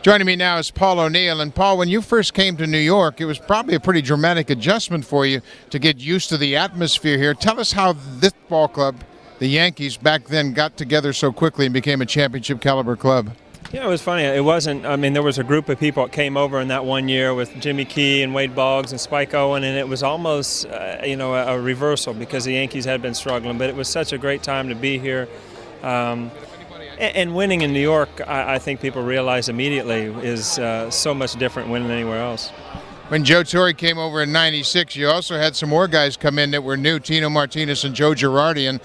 Joining me now is Paul O'Neill. And Paul, when you first came to New York, it was probably a pretty dramatic adjustment for you to get used to the atmosphere here. Tell us how this ball club, the Yankees, back then got together so quickly and became a championship caliber club. Yeah, it was funny. It wasn't, I mean, there was a group of people that came over in that one year with Jimmy Key and Wade Boggs and Spike Owen, and it was almost, a reversal because the Yankees had been struggling. But it was such a great time to be here. And winning in New York, I think people realize immediately, is so much different winning anywhere else. When Joe Torre came over in '96, you also had some more guys come in that were new, Tino Martinez and Joe Girardi, and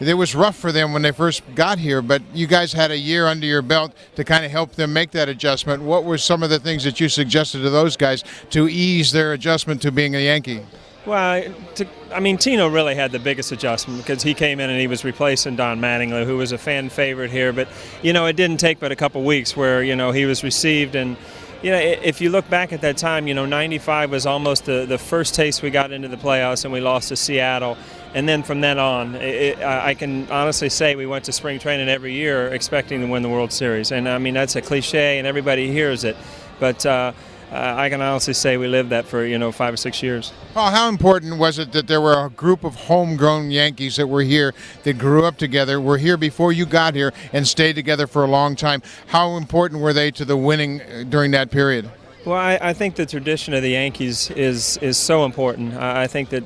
it was rough for them when they first got here, but you guys had a year under your belt to kind of help them make that adjustment. What were some of the things that you suggested to those guys to ease their adjustment to being a Yankee? Well, Tino really had the biggest adjustment because he came in and he was replacing Don Mattingly, who was a fan favorite here. But, it didn't take but a couple weeks where, he was received. And, if you look back at that time, 95 was almost the first taste we got into the playoffs, and we lost to Seattle. And then from then on, I can honestly say we went to spring training every year expecting to win the World Series. And, that's a cliche and everybody hears it. But I can honestly say we lived that for 5 or 6 years. Paul, how important was it that there were a group of homegrown Yankees that were here, that grew up together, were here before you got here, and stayed together for a long time? How important were they to the winning during that period? Well, I think the tradition of the Yankees is so important. I think that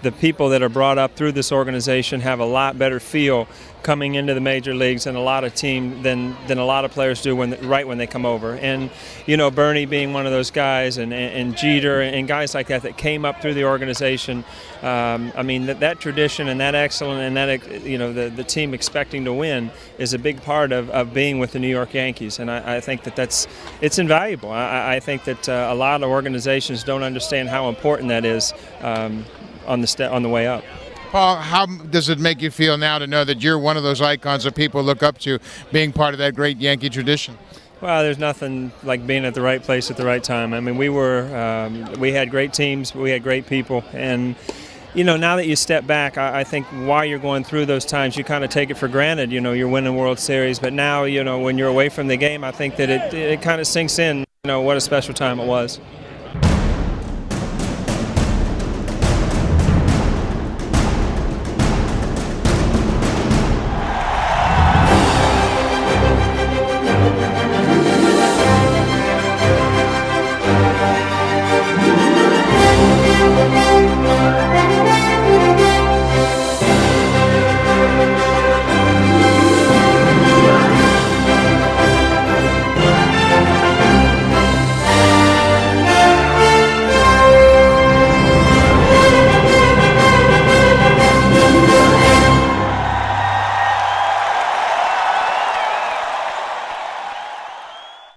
the people that are brought up through this organization have a lot better feel coming into the major leagues than a lot of than a lot of players do when they come over. And Bernie being one of those guys, and Jeter and guys like that came up through the organization. That tradition and that excellence and that the team expecting to win is a big part of being with the New York Yankees. And I think it's invaluable. I think that a lot of organizations don't understand how important that is on the way up. Paul, how does it make you feel now to know that you're one of those icons that people look up to, being part of that great Yankee tradition? Well, there's nothing like being at the right place at the right time. I mean, we had great teams, we had great people, and now that you step back, I think while you're going through those times, you kind of take it for granted. You're winning World Series, but now, when you're away from the game, I think that it kind of sinks in, what a special time it was.